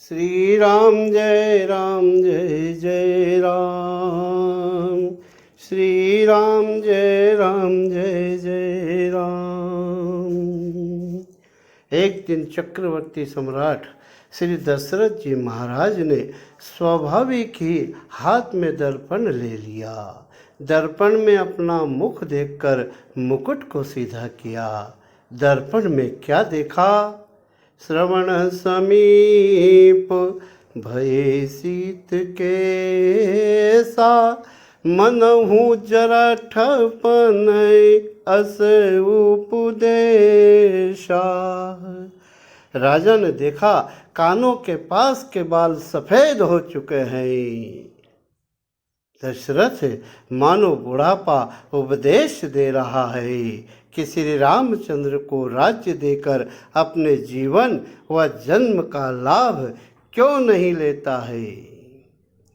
श्री राम जय जय राम। श्री राम जय जय राम। एक दिन चक्रवर्ती सम्राट श्री दशरथ जी महाराज ने स्वाभाविक ही हाथ में दर्पण ले लिया। दर्पण में अपना मुख देखकर मुकुट को सीधा किया। दर्पण में क्या देखा? श्रवण समीप भये शीत केसा, मनहु जरा ठपन अस उपदेशा। राजा ने देखा कानों के पास के बाल सफेद हो चुके हैं। दशरथ मानो बुढ़ापा उपदेश दे रहा है कि श्री रामचंद्र को राज्य देकर अपने जीवन व जन्म का लाभ क्यों नहीं लेता है।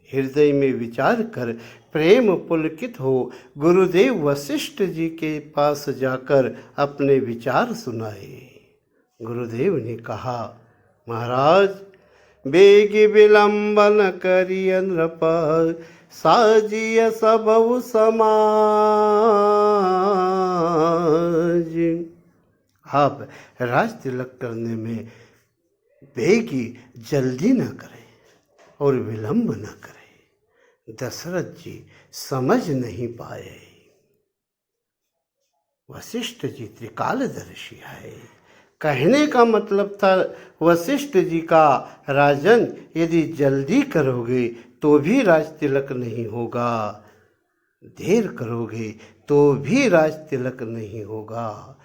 हृदय में विचार कर प्रेम पुलकित हो गुरुदेव वशिष्ठ जी के पास जाकर अपने विचार सुनाए। गुरुदेव ने कहा, महाराज बेगी विलंबन करिय नृप, साजिय सबउ समाज। आप राज तिलक करने में बेगी जल्दी न करें और विलंब न करें। दशरथ जी समझ नहीं पाए। वशिष्ठ जी त्रिकालदर्शी है। कहने का मतलब था वशिष्ठ जी का, राजन यदि जल्दी करोगे तो भी राज तिलक नहीं होगा, देर करोगे तो भी राज तिलक नहीं होगा।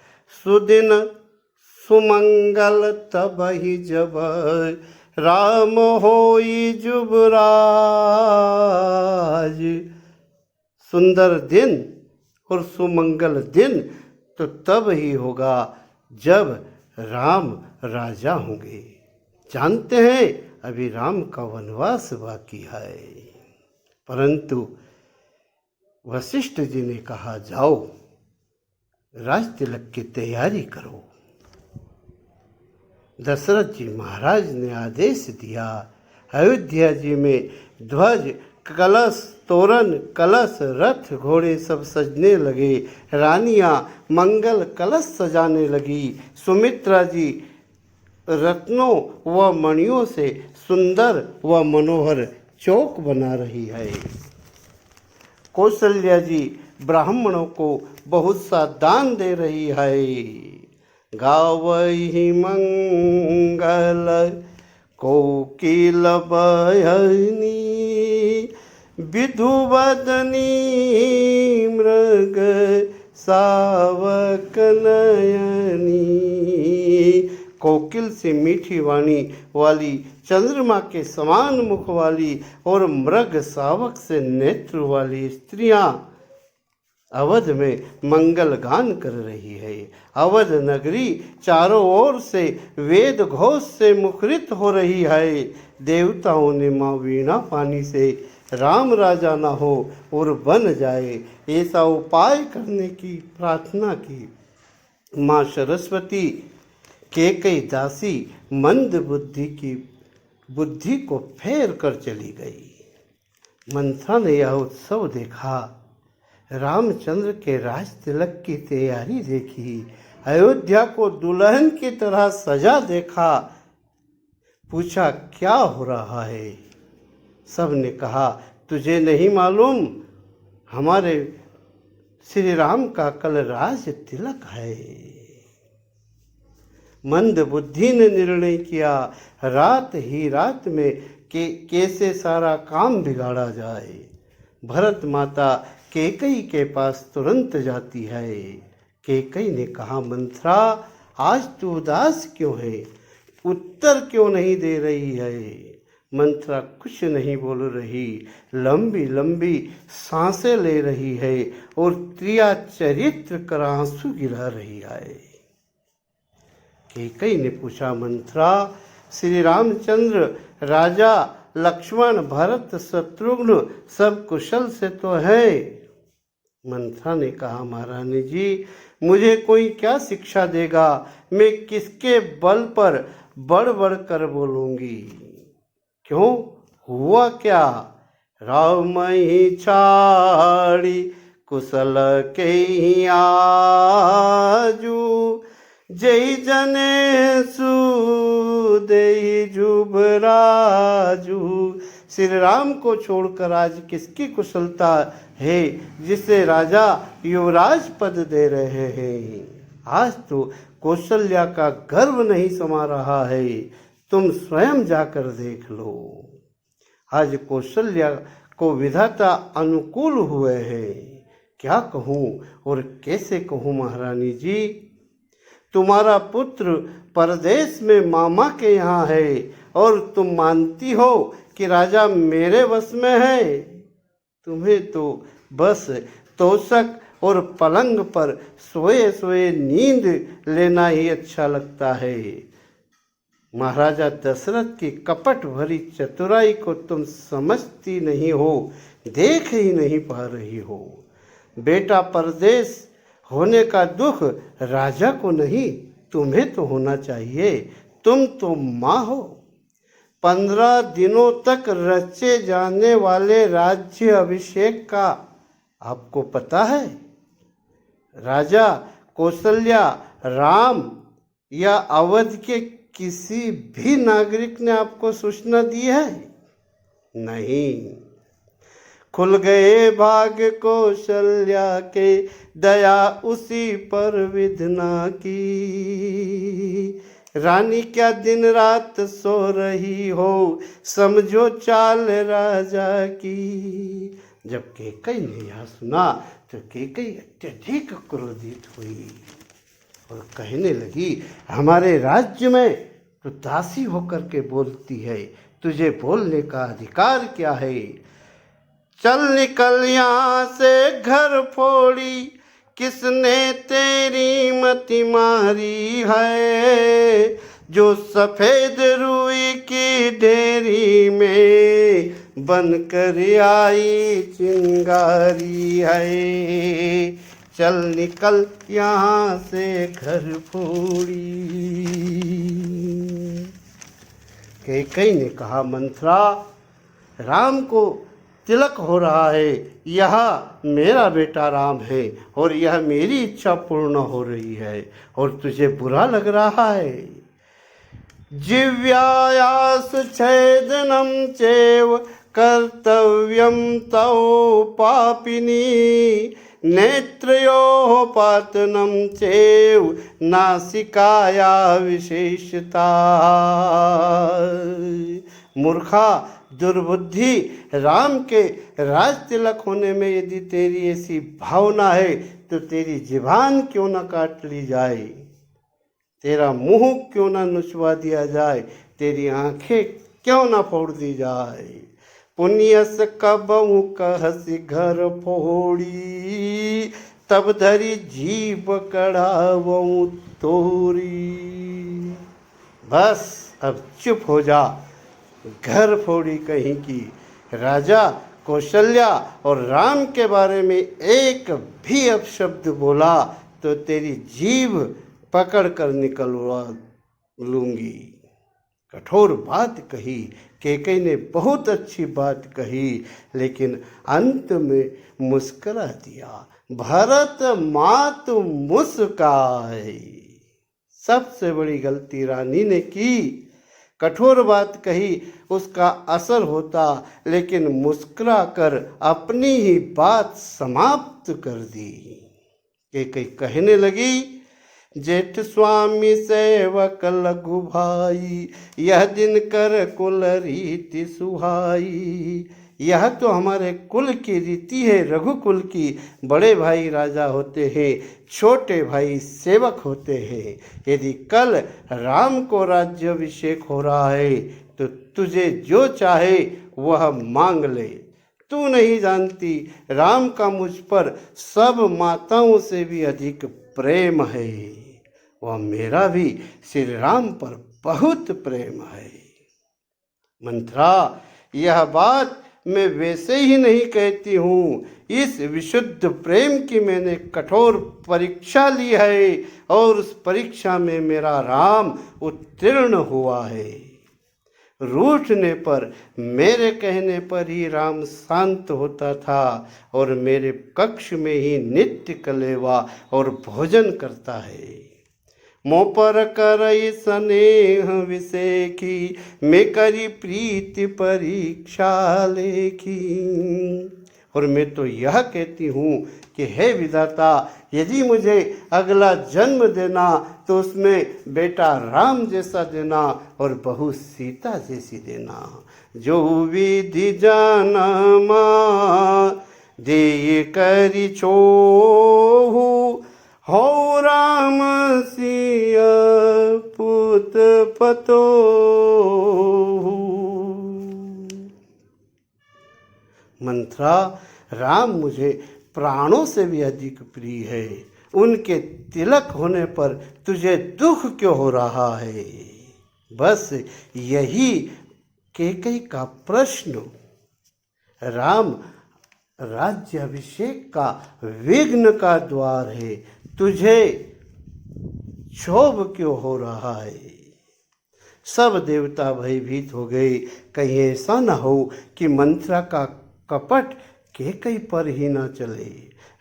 सुदिन सुमंगल तब ही जब, राम होई जुबराज। सुंदर दिन और सुमंगल दिन तो तब ही होगा जब राम राजा होंगे। जानते हैं अभी राम का वनवास बाकी है। परंतु वशिष्ठ जी ने कहा, जाओ राज तिलक की तैयारी करो। दशरथ जी महाराज ने आदेश दिया। अयोध्या जी में ध्वज कलश तोरण कलश रथ घोड़े सब सजने लगे। रानियां मंगल कलश सजाने लगी। सुमित्रा जी रत्नों व मणियों से सुंदर व मनोहर चौक बना रही है। कौशल्या जी ब्राह्मणों को बहुत सा दान दे रही है। गावहि मंगल कोकिल बयनी, विधुवदनी मृग सावक नयनी। कोकिल से मीठी वाणी वाली, चंद्रमा के समान मुख वाली और मृग सावक से नेत्र वाली स्त्रियां अवध में मंगल गान कर रही है। अवध नगरी चारों ओर से वेद घोष से मुखरित हो रही है। देवताओं ने माँ वीणा पानी से राम राजा न हो और बन जाए ऐसा उपाय करने की प्रार्थना की। माँ सरस्वती केकई दासी मंद बुद्धि को फेर कर चली गई। मंथरा ने यह उत्सव देखा, रामचंद्र के राज तिलक की तैयारी देखी, अयोध्या को दुल्हन की तरह सजा देखा। पूछा, क्या हो रहा है? सब ने कहा, तुझे नहीं मालूम, हमारे श्री राम का कल राज तिलक है। मंद बुद्धि ने निर्णय किया, रात ही रात में कैसे सारा काम बिगाड़ा जाए। भरत माता कैकई के पास तुरंत जाती है। कैकई ने कहा, मंथरा आज तू उदास क्यों है? उत्तर क्यों नहीं दे रही है? मंथरा कुछ नहीं बोल रही, लंबी लंबी सांसें ले रही है और त्रिया चरित्र कर आंसू गिरा रही है। कैकई ने पूछा, मंथरा श्री रामचंद्र राजा लक्ष्मण भरत शत्रुघ्न सब कुशल से तो है? मंथरा ने कहा, महारानी जी मुझे कोई क्या शिक्षा देगा? मैं किसके बल पर बढ़ बढ़ कर बोलूँगी? क्यों, हुआ क्या? रामहि छाड़ी कुशल के आजू, जय जने सुदेहि जुबराजू। श्री राम को छोड़कर आज किसकी कुशलता है जिसे राजा युवराज पद दे रहे हैं? आज तो कौशल्या का गर्व नहीं समा रहा है, तुम स्वयं जाकर देख लो। आज कौशल्या को विधाता अनुकूल हुए हैं। क्या कहूँ और कैसे कहूँ महारानी जी, तुम्हारा पुत्र परदेश में मामा के यहाँ है और तुम मानती हो कि राजा मेरे वश में है। तुम्हें तो बस तोशक और पलंग पर सोए सोए नींद लेना ही अच्छा लगता है। महाराजा दशरथ की कपट भरी चतुराई को तुम समझती नहीं हो, देख ही नहीं पा रही हो। बेटा परदेश होने का दुख राजा को नहीं, तुम्हें तो होना चाहिए। तुम तो माँ हो। 15 दिनों तक रचे जाने वाले राज्य अभिषेक का आपको पता है? राजा, कौशल्या, राम या अवध के किसी भी नागरिक ने आपको सूचना दी है? नहीं। खुल गए भाग्य कौशल्या के, दया उसी पर विधना की। रानी क्या दिन रात सो रही हो, समझो चाल राजा की। जब कैकई ने यह सुना तो कैकई अत्यधिक क्रोधित हुई और कहने लगी, हमारे राज्य में तू दासी होकर के बोलती है, तुझे बोलने का अधिकार क्या है? चल निकल यहाँ से घर फोड़ी, किसने तेरी मति मारी है? जो सफेद रुई की ढेरी में बनकर आई चिंगारी है। चल निकल यहाँ से घर फोड़ी। कैकई ने कहा, मंथरा, राम को तिलक हो रहा है, यह मेरा बेटा राम है और यह मेरी इच्छा पूर्ण हो रही है और तुझे बुरा लग रहा है। जिव्यायास छेदनम चैव कर्तव्यम तौ पापिनी, नेत्रयोः पातनम चैव नासिकाया विशेषता। मूर्खा, दुर्बुद्धि, राम के राज तिलक होने में यदि तेरी ऐसी भावना है तो तेरी जिभान क्यों न काट ली जाए, तेरा मुंह क्यों न नुचवा दिया जाए, तेरी आंखें क्यों न फोड़ दी जाए। पुण्यस कबहु कहसी घर फोड़ी, तब धरी जीभ कढ़ावऊ तोरी। बस अब चुप हो जा, घर फोड़ी कहीं की। राजा कौशल्या और राम के बारे में एक भी अपशब्द बोला तो तेरी जीभ पकड़ कर निकलवा लूँगी। कठोर बात कही, कैकई ने बहुत अच्छी बात कही, लेकिन अंत में मुस्करा दिया। भरत मात मुस्काई। सबसे बड़ी गलती रानी ने की। कठोर बात कही, उसका असर होता, लेकिन मुस्कुरा कर अपनी ही बात समाप्त कर दी। कैकई कहने लगी, जेठ स्वामी सेवक लघु भाई, यह दिन कर कुल रीति सुहाई। यह तो हमारे कुल की रीति है, रघुकुल की। बड़े भाई राजा होते हैं, छोटे भाई सेवक होते हैं। यदि कल राम को राज्याभिषेक हो रहा है तो तुझे जो चाहे वह मांग ले। तू नहीं जानती, राम का मुझ पर सब माताओं से भी अधिक प्रेम है। वह मेरा भी श्री राम पर बहुत प्रेम है। मंथरा, यह बात मैं वैसे ही नहीं कहती हूँ। इस विशुद्ध प्रेम की मैंने कठोर परीक्षा ली है और उस परीक्षा में मेरा राम उत्तीर्ण हुआ है। रूठने पर, मेरे कहने पर ही राम शांत होता था और मेरे कक्ष में ही नित्य कलेवा और भोजन करता है। मों पर करई स्नेह विसेखी, मैं करी प्रीति परीक्षा लेखी। और मैं तो यह कहती हूँ कि हे विधाता, यदि मुझे अगला जन्म देना तो उसमें बेटा राम जैसा देना और बहू सीता जैसी देना। जो विधि जाना माँ दे करी छोहू, हो राम सिया पुत पतो। मंत्रा, राम मुझे प्राणों से भी अधिक प्रिय है। उनके तिलक होने पर तुझे दुख क्यों हो रहा है? बस यही कैकेयी का प्रश्न। राम राज्याभिषेक का विघ्न का द्वार है, तुझे क्षोभ क्यों हो रहा है? सब देवता भयभीत हो गए, कहीं ऐसा न हो कि मंत्रा का कपट कैकेयी पर ही न चले।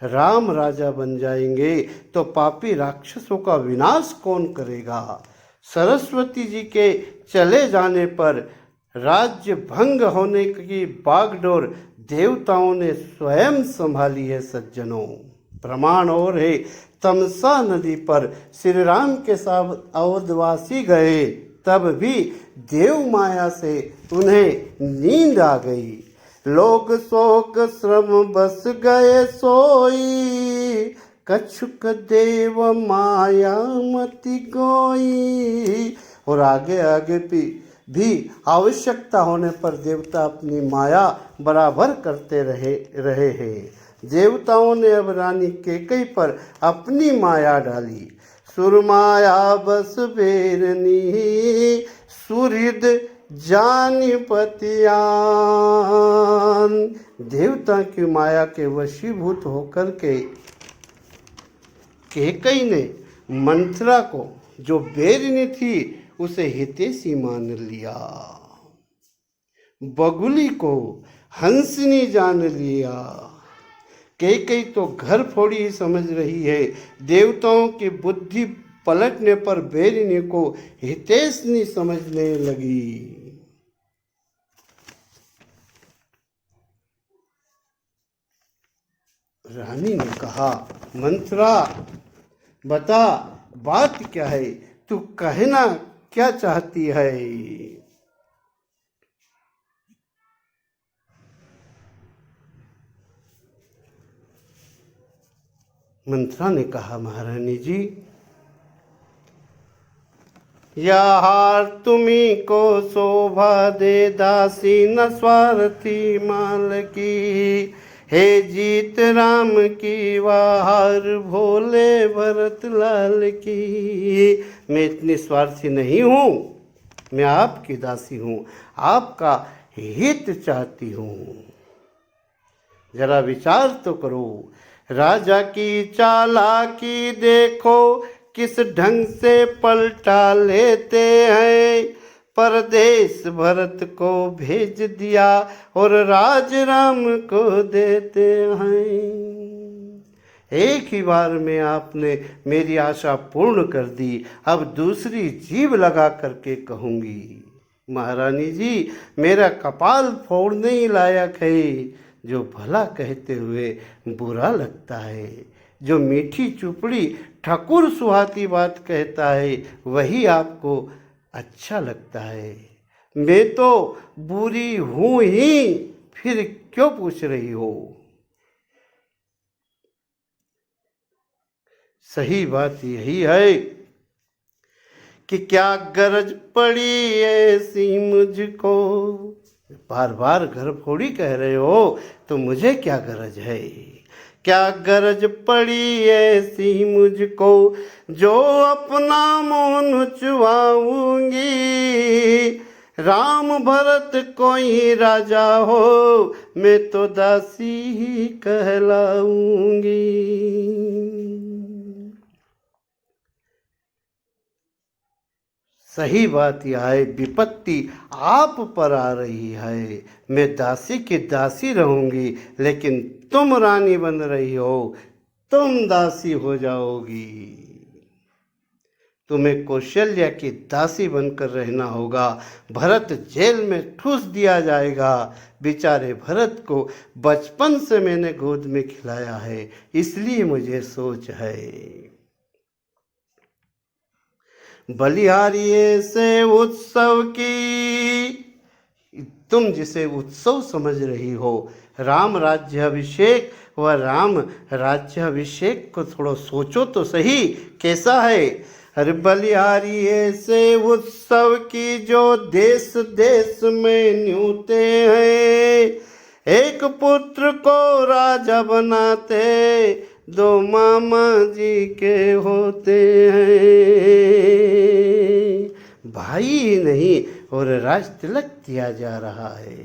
राम राजा बन जाएंगे तो पापी राक्षसों का विनाश कौन करेगा? सरस्वती जी के चले जाने पर राज्य भंग होने की बागडोर देवताओं ने स्वयं संभाली है। सज्जनों, प्रमाण और है, तमसा नदी पर श्री राम के साथ अवधवासी गए, तब भी देव माया से उन्हें नींद आ गई। लोग शोक श्रम बस गए सोई, कछुक देव माया मति गोई। और आगे आगे भी आवश्यकता होने पर देवता अपनी माया बराबर करते रहे हैं। देवताओं ने अब रानी कैकेयी पर अपनी माया डाली। सुरमाया बस बेरनी, सुहृद जानि पतियान। देवता की माया के वशीभूत होकर के कैकेयी ने मंत्रा को, जो बेरनी थी, उसे हितैषी मान लिया। बगुली को हंसनी जान लिया। कैकेयी तो घर फोड़ी ही समझ रही है। देवताओं की बुद्धि पलटने पर बेरनी को हितैषी समझने लगी। रानी ने कहा, मंत्रा बता, बात क्या है? तू कहना क्या चाहती है? मंत्रा ने कहा, महारानी जी, यह हार तुम्ही को शोभा दे, दासी न स्वार्थी माल की। हे जीत राम की वार, भोले भरत लाल की। मैं इतनी स्वार्थी नहीं हूँ, मैं आपकी दासी हूँ, आपका हित चाहती हूँ। जरा विचार तो करो, राजा की चालाकी देखो, किस ढंग से पलटा लेते हैं। परदेश भरत को भेज दिया और राज राम को देते हैं। एक ही बार में आपने मेरी आशा पूर्ण कर दी, अब दूसरी जीभ लगा करके कहूँगी। महारानी जी, मेरा कपाल फोड़ने ही लायक है। जो भला कहते हुए बुरा लगता है, जो मीठी चुपड़ी ठकुर सुहाती बात कहता है, वही आपको अच्छा लगता है। मैं तो बुरी हूँ ही, फिर क्यों पूछ रही हो? सही बात यही है कि क्या गरज पड़ी ऐसी मुझको। बार बार घर फोड़ी कह रहे हो, तो मुझे क्या गरज है? क्या गरज पड़ी ऐसी मुझको, जो अपना मौन चुवाऊंगी। राम भरत कोई राजा हो, मैं तो दासी ही कहलाऊंगी। सही बात यह है, विपत्ति आप पर आ रही है। मैं दासी की दासी रहूंगी, लेकिन तुम रानी बन रही हो, तुम दासी हो जाओगी। तुम्हें कौशल्या की दासी बनकर रहना होगा। भरत जेल में ठूस दिया जाएगा। बेचारे भरत को बचपन से मैंने गोद में खिलाया है, इसलिए मुझे सोच है। बलिहारी से उत्सव की, तुम जिसे उत्सव समझ रही हो, राम राज्याभिषेक व राम राज्याभिषेक को थोड़ा सोचो तो सही, कैसा है। अरे बलिहारी से उत्सव की जो देश देश में न्यूते हैं, एक पुत्र को राजा बनाते दो मामा जी के होते हैं। भाई ही नहीं और राज तिलक दिया जा रहा है।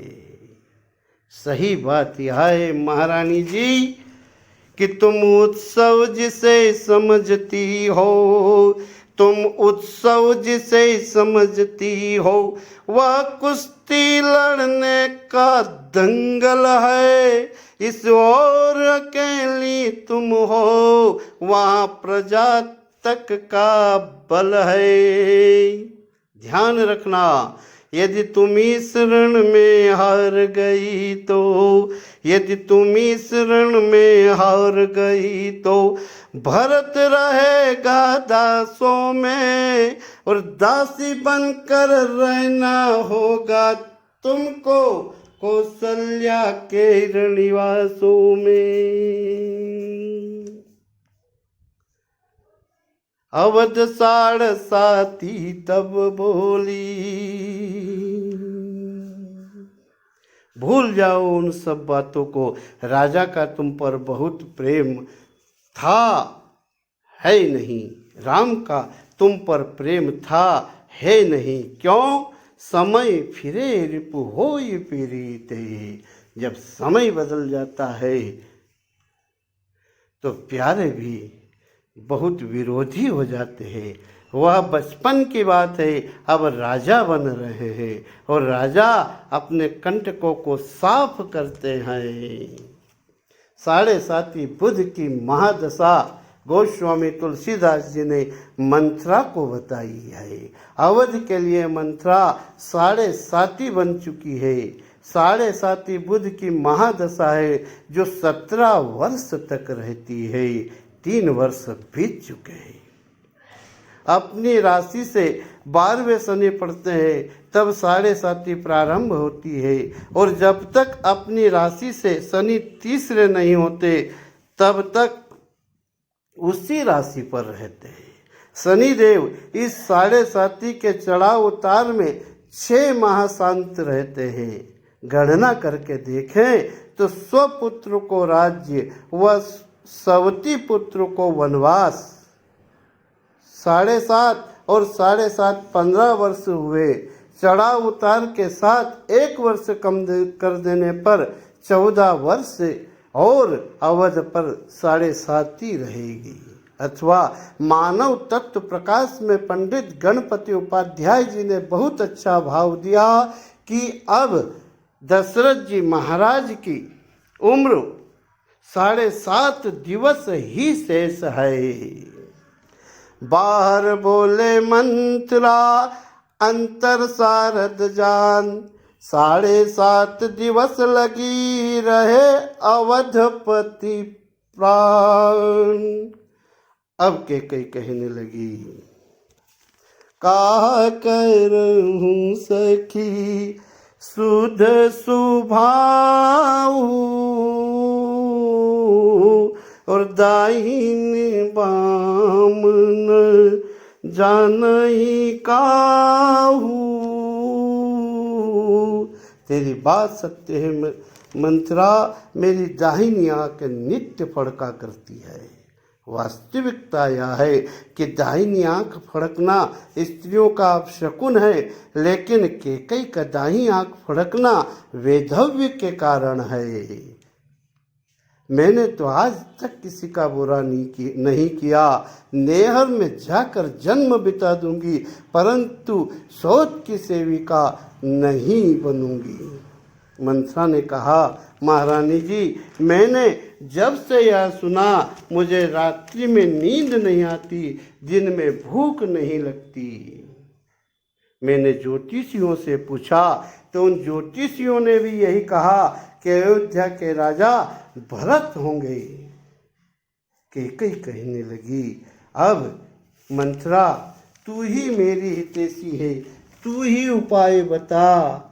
सही बात यह है महारानी जी कि तुम उत्सव जिसे समझती हो, तुम उत्सव जिसे समझती हो, वह कुश्ती लड़ने का दंगल है। इस ओर अकेली तुम हो, वहाँ प्रजा तक का बल है। ध्यान रखना, यदि तुम इस रण में हार गई तो, यदि तुम इस रण में हार गई तो भरत रहेगा दासों में, और दासी बनकर रहना होगा तुमको कौशल्या के रणनिवासों में। अवध साढ़ साथी तब बोली, भूल जाओ उन सब बातों को। राजा का तुम पर बहुत प्रेम था, है नहीं। राम का तुम पर प्रेम था, है नहीं। क्यों? समय फिरे रिपु होई पीरीते। जब समय बदल जाता है तो प्यारे भी बहुत विरोधी हो जाते हैं। वह बचपन की बात है, अब राजा बन रहे हैं और राजा अपने कंटकों को साफ करते हैं। साढ़े साती बुध की महादशा गोस्वामी तुलसीदास जी ने मंत्रा को बताई है। अवध के लिए मंत्रा साढ़े साती बन चुकी है। साढ़े साती बुध की महादशा है जो 17 वर्ष तक रहती है। 3 वर्ष बीत चुके हैं। अपनी राशि से 12वें शनि पड़ते हैं तब साढ़े साती प्रारंभ होती है, और जब तक अपनी राशि से शनि तीसरे नहीं होते तब तक उसी राशि पर रहते हैं। शनिदेव इस साढ़े साती के चढ़ाव उतार में 6 माह शांत रहते हैं। गणना करके देखें तो स्वपुत्र को राज्य व सवती पुत्र को वनवास 7.5 और 7.5 15 वर्ष हुए। चढ़ाव उतार के साथ 1 वर्ष कम कर देने पर 14 वर्ष और अवध पर 7.5 ही रहेगी। अथवा मानव तत्व प्रकाश में पंडित गणपति उपाध्याय जी ने बहुत अच्छा भाव दिया कि अब दशरथ जी महाराज की उम्र 7.5 दिवस ही शेष है। बाहर बोले मंत्रा अंतर सारद जान, 7.5 दिवस लगी रहे अवधपति प्राण। अब के कई कहने लगी, का करहूं सखी सुध सुभाऊ, और दाहिनी बाम न जानई काहू। तेरी बात सत्य है मंत्रा, मेरी दाहिनी आंख नित्य फड़का करती है। वास्तविकता यह है कि दाहिनी आंख फड़कना स्त्रियों का अपशकुन है, लेकिन केकई का दाहिनी आंख फड़कना वैधव्य के कारण है। मैंने तो आज तक किसी का बुरा नहीं किया। नेहर में जाकर जन्म बिता दूंगी, परंतु सौत की सेविका नहीं बनूंगी। मंथरा ने कहा, महारानी जी, मैंने जब से यह सुना मुझे रात्रि में नींद नहीं आती, दिन में भूख नहीं लगती। मैंने ज्योतिषियों से पूछा तो उन ज्योतिषियों ने भी यही कहा कि अयोध्या के राजा भरत होंगे। कैकेयी कहने लगी, अब मंथरा तू ही मेरी हितैषी है, तू ही उपाय बता,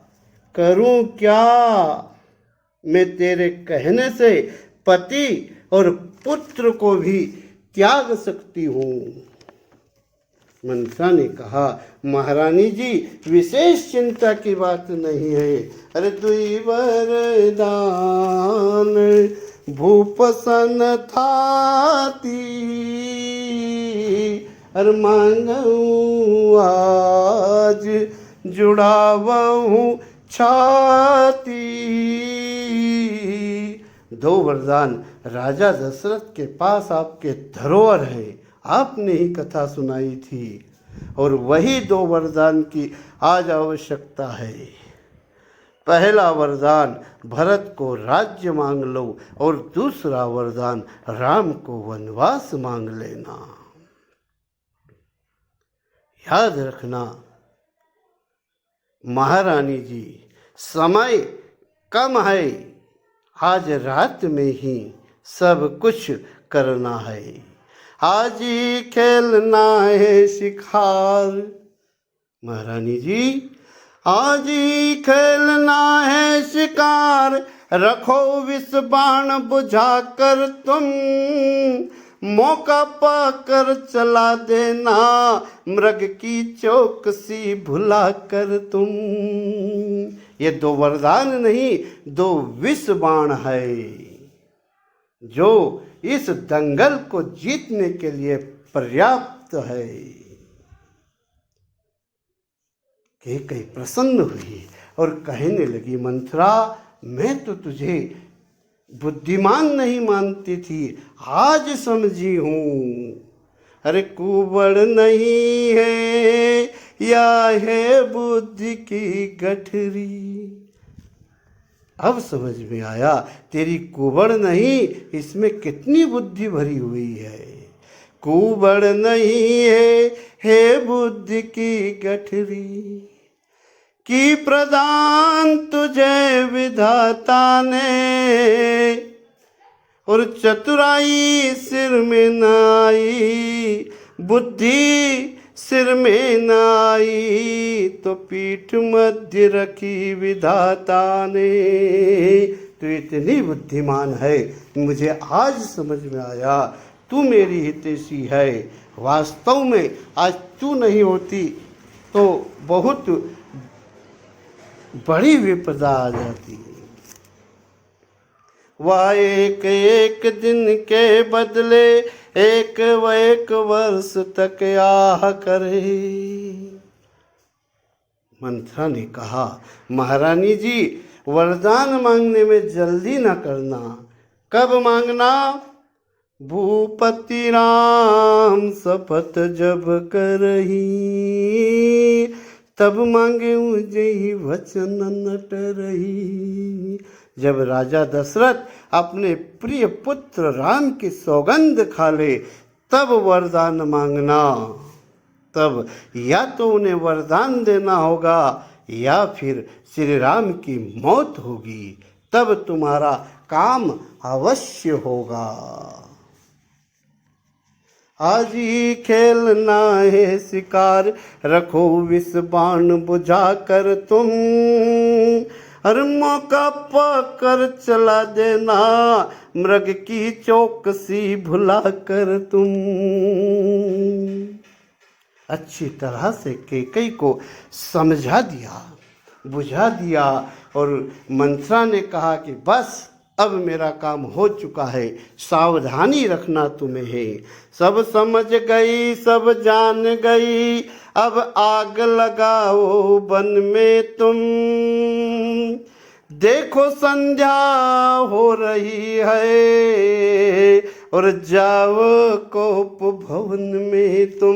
करूं क्या? मैं तेरे कहने से पति और पुत्र को भी त्याग सकती हूँ। मंथरा ने कहा, महारानी जी, विशेष चिंता की बात नहीं है। अरे दुई वरदान भूपसन थाती, अरे मांगू आज जुड़ावहूँ छाती। दो वरदान राजा दशरथ के पास आपके धरोहर है, आपने ही कथा सुनाई थी, और वही दो वरदान की आज आवश्यकता है। पहला वरदान भरत को राज्य मांग लो, और दूसरा वरदान राम को वनवास मांग लेना। याद रखना महारानी जी, समय कम है, आज रात में ही सब कुछ करना है। आज ही खेलना है शिकार। महारानी जी, आज ही खेलना है शिकार, रखो विष बाण बुझा कर तुम, मौका पाकर चला देना, मृग की चौकसी भुला कर तुम। ये दो वरदान नहीं, दो विष बाण है, जो इस दंगल को जीतने के लिए पर्याप्त है। कैकेयी प्रसन्न हुई और कहने लगी, मंथरा, मैं तो तुझे बुद्धिमान नहीं मानती थी, आज समझी हूँ। अरे कुबड़ नहीं है या है बुद्धि की गठरी। अब समझ में आया, तेरी कुबड़ नहीं, इसमें कितनी बुद्धि भरी हुई है। कुबड़ नहीं है बुद्धि की गठरी, की प्रदान तुझे विधाता ने, और चतुराई सिर में न आई, बुद्धि सिर में न आई, तो पीठ मध्य रखी विधाता ने। तू इतनी बुद्धिमान है, मुझे आज समझ में आया, तू मेरी हितैषी है। वास्तव में आज तू नहीं होती तो बहुत बड़ी विपदा आ जाती। वह एक एक दिन के बदले एक वर्ष तक आह करे। मंथरा ने कहा, महारानी जी, वरदान मांगने में जल्दी न करना। कब मांगना? भूपति राम शपथ जब करही, तब मांगे मुझे वचन नट रही। जब राजा दशरथ अपने प्रिय पुत्र राम की सौगंध खा ले, तब वरदान मांगना। तब या तो उन्हें वरदान देना होगा या फिर श्री राम की मौत होगी, तब तुम्हारा काम अवश्य होगा। आज ही खेलना है शिकार, रखो विष बाण बुझा कर तुम, हर मौका पाकर चला देना, मृग की चौकसी भुला कर तुम। अच्छी तरह से कैकेयी को समझा दिया, बुझा दिया, और मंथरा ने कहा कि बस अब मेरा काम हो चुका है, सावधानी रखना तुम्हें है। सब समझ गई, सब जान गई, अब आग लगाओ बन में तुम, देखो संध्या हो रही है और जाओ कोप भवन में तुम।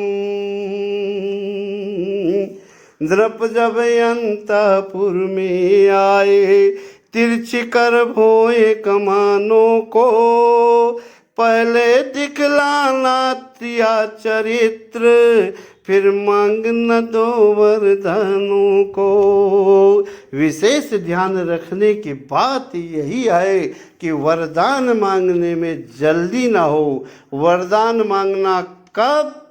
द्रप जब अंतपुर में आए तिरछी कर भोए कमानों को, पहले दिखलाना त्रिया चरित्र फिर मांग न दो वरदानों को। विशेष ध्यान रखने की बात यही है कि वरदान मांगने में जल्दी ना हो। वरदान मांगना कब?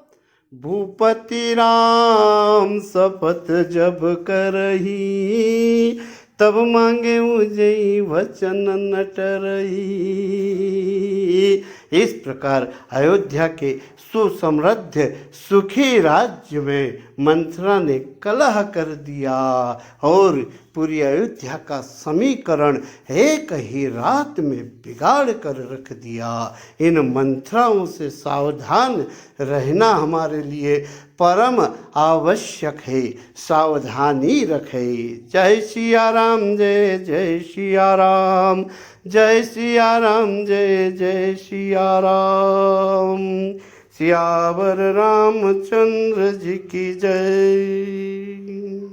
भूपति राम शपथ जब करही, तब मांगे उजई वचन न टरही। इस प्रकार अयोध्या के सुसमृद्ध सुखी राज्य में मंथरा ने कलह कर दिया और पूरी अयोध्या का समीकरण एक ही रात में बिगाड़ कर रख दिया। इन मंथराओं से सावधान रहना हमारे लिए परम आवश्यक है। सावधानी रखे। जय सिया राम, जय जय सिया राम, जय सिया राम, जय जय सिया राम। सियावर रामचंद्र जी की जय।